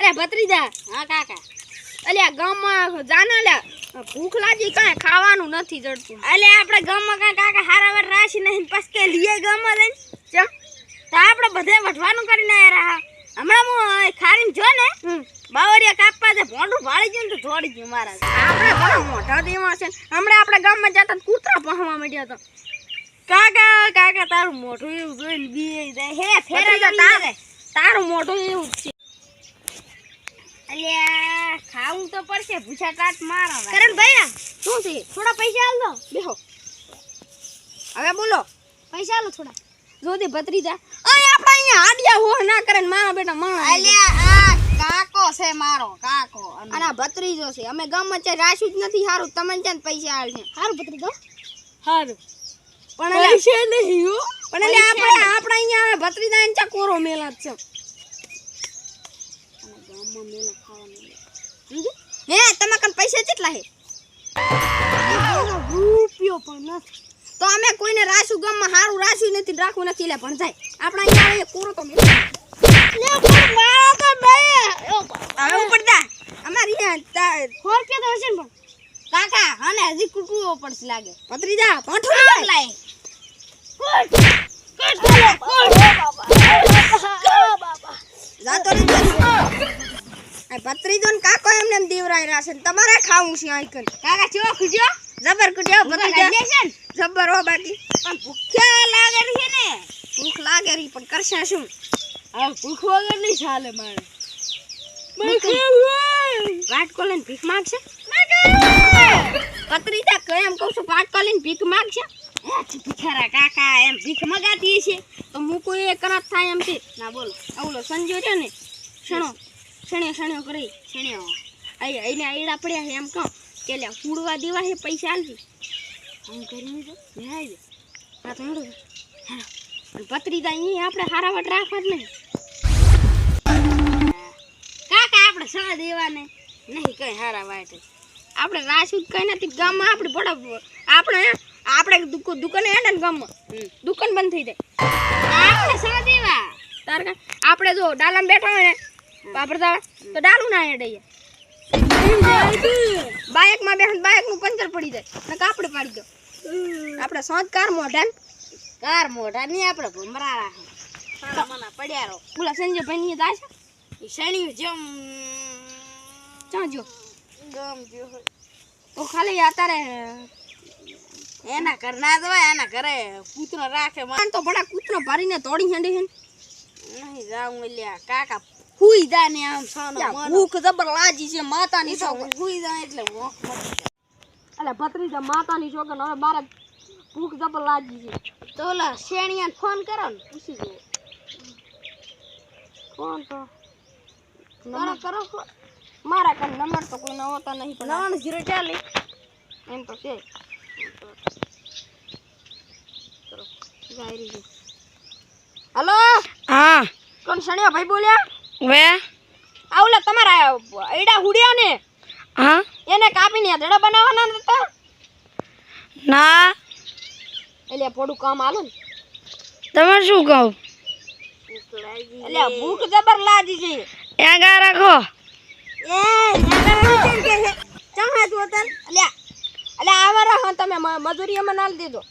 અરે ભત્રીજા હા કાકા અલ્યા ગામમાં જાના લ્યા ભૂખ લાગી કાંઈ ખાવાનું નથી જડતું. અલ્યા આપણે ગામમાં કાંઈ કાકા હારાવાર રાશી નહીં પછી કે લીએ ગામમાં લઈને ચમ તો આપણે બધે વઢવાનું કરીને આયા હમણાં હું ખારીને જો ને બાવરિયા કાપવા છે ભોંડું ભાળી ગયું તો થોડી ગયું મારા આપણે ઘણો મોટા દેવા છે. હમણાં આપણે ગામમાં જતા કૂતરા પહવા માંડ્યા હતા. કાકા કાકા તારું મોઢું એવું જોઈને બી જાય હે ફેરા તારું મોઢું એવું જ છે. અલ્યા ખાવું તો પડશે ભૂસા ટાટ મારો કરણ ભાઈ શું છે થોડા પૈસા આલ દો બેહો હવે બોલો પૈસા આલો થોડા જોદી ભત્રીજા અહીં આપણે અહીંયા હાડિયા હો ના કરે ને મારા બેટા માણા. અલ્યા આ કાકો છે મારો કાકો અને આ ભત્રીજો છે. અમે ગામમાં ચાલ રાશું જ નથી. સારું તમને ત્યાં પૈસા આલ છે. હારું ભત્રીજો સારું પણ પૈસા નહીં હો પણ એટલે આપણે અહીંયા ભત્રીજા ને ચા કોરો મેલા જ છે. અને ગામમાં મેલા ખાવાનું હે તમારા કન પૈસા કેટલા હે? રૂપિયો પણ નથી તો અમે કોઈને રાશું ગામમાં સારું રાશું નથી રાખવું નથી લે પણ જાય આપણે અહીંયા કોરો તો મેલા લે પણ મારો તો ભાઈ હવે ઉપર જા અમારી ફોર કે તો હશે પણ કાકા અને હજી કુટુંબો પડશે લાગે ભત્રીજા પાઠું લાય જાતો રે ભત્રીજો ને કાકો એમને દેવરાય રાશે તમારે ખાવું છે આઈકન કાકા ચો ખુજો જબર કુડ્યો ભત્રીજા છે ને જબર હો બાકી પણ ભૂખ્યા લાગે છે ને ભૂખ લાગે રી પણ કરશે શું? હવે ભૂખ વગર નહીં ચાલે મારે વાટકો લઈને ભીખ માગશે ભત્રીજા કેમ કહું છું વાટકો લઈને ભીખ માગશે ભીખારા કાકા એમ ભીખ મગાતી છે તો હું કોઈ એ કરત થાય એમ છે ના બોલો ઓલો સંજો છે ને શણ્યો કરી છેણ્યો એને આયડા પડ્યા છે એમ કહો કે લ્યા કુડવા દેવા છે પૈસા આલજી હું કરી દો હા તો હેડો અને ભત્રીજા અહીં આપણે હારા વટ રાખવા જ નહીં કાકા આપણે સળા દેવાને નહીં કઈ હારા વાટે આપણે રાશું જ કઈ નથી ગામમાં આપણે બડા આપણે દુકાને હેડે ને ગામમાં દુકાન બંધ થઈ જાય આપણે સળા દેવા તાર આપણે જો ડાલામાં બેઠા હોય ને વાપરતા તો ડાલું ના હેડે બાઇકમાં બેઠા બાઇકનું પંચર પડી જાય ને કાપડે પાડી દો આપણે સોચ કાર મોઢા કાર મોઢા નહીં આપણે ભમરા રાખે મને પડ્યા રહો પેલા સંજય ભાઈ ની જાય છે એ શણ્યું જેમ ચાં જો ગમ જો તો ખાલી અત્યારે એના ઘર ના જવાય એના ઘરે કૂતરો રાખે માન તો બડા કૂતરો ભરીને તોડી હેંડે હે નહીં જાઉં એલ્યા કાકા હુઈ જા ને આમ સાનો ભૂખ જબર લાજી છે માતાની છોકર હુઈ જા એટલે મોખ અલે ભત્રીજા માતાની છોકર હવે મારે ભૂખ જબર લાજી છે તો ઓલા શેણિયાને ફોન કરો ને પૂછી દો ફોન તો કરો મારા કન નંબર તો કોઈ નવો તો નહીં પણ 9040 એમ તો છે હલો હા કોણ સણિયા ભાઈ બોલ્યા વે આવલા તમારા એડા હુડિયા ને હા એને કાપીને દડા બનાવવાના નતા ના એટલે થોડું કામ આલો ને તમારે શું કહું એટલે ભૂખ જબર લાજી છે ત્યાં ગા રાખો એ નગર કે છે ચાહે તો તન એટલે આવરા હા તમે મજૂરી અમને આલ દીધો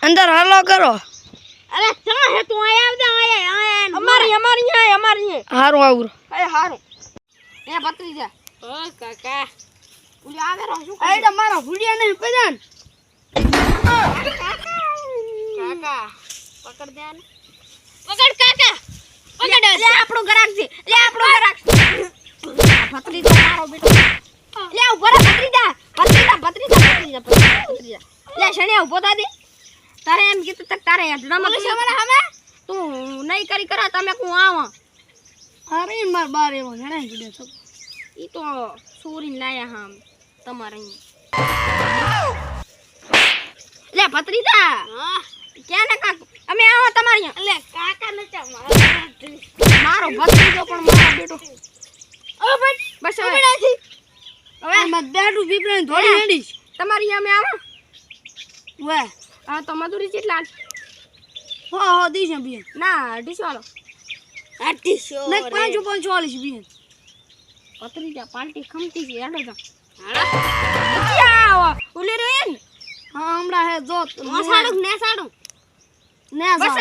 અંદર હલો કરો અરે ચાહે તું આયા આવદે આયા અમારી હારું આવું એ હારું એ ભત્રીજા ઓ કાકા ઉલી આવે રહો શું આઈડા મારા ભૂડિયા ને પજાન કાકા પકડ દે ને પકડ કાકા પકડ લે આપણો ગરાક છે લે આપણો ગરાક ભત્રીજા મારો બેટો લે ઉભો રે ભત્રીજા લે શણિયા ઉભો થા દે તારે એમ કીધું તક તારે હેડડામાં બોલે છે મને હવે તું નહીં કરી કરા તમે કું આવા અરે માર બાર એવો જણાઈ ગયો છો ઈ તો ચોરીને લાયા હા તમારે અહીંયા લે ભત્રીજા હા ક્યાં ને કાક અમે આવો તમારી લે કાકા ન ચા મારો ભત્રીજો પણ મારો બેટો ઓ ભાઈ બસ હવે હવે મદ્દાડું પીપળાને થોડી હેડીશ તમારી અમે આવો વે હા તો મજૂરી કેટલા હો દીશે બી ના 250 વાળો 800 नहीं 545 भी ભત્રીજા પાર્ટી ખમતી છે હેડો જા હાલો ક્યાં આવો ઉલી રે હા હમણાં હે જો ઓસાડું ને સાડું ને બસ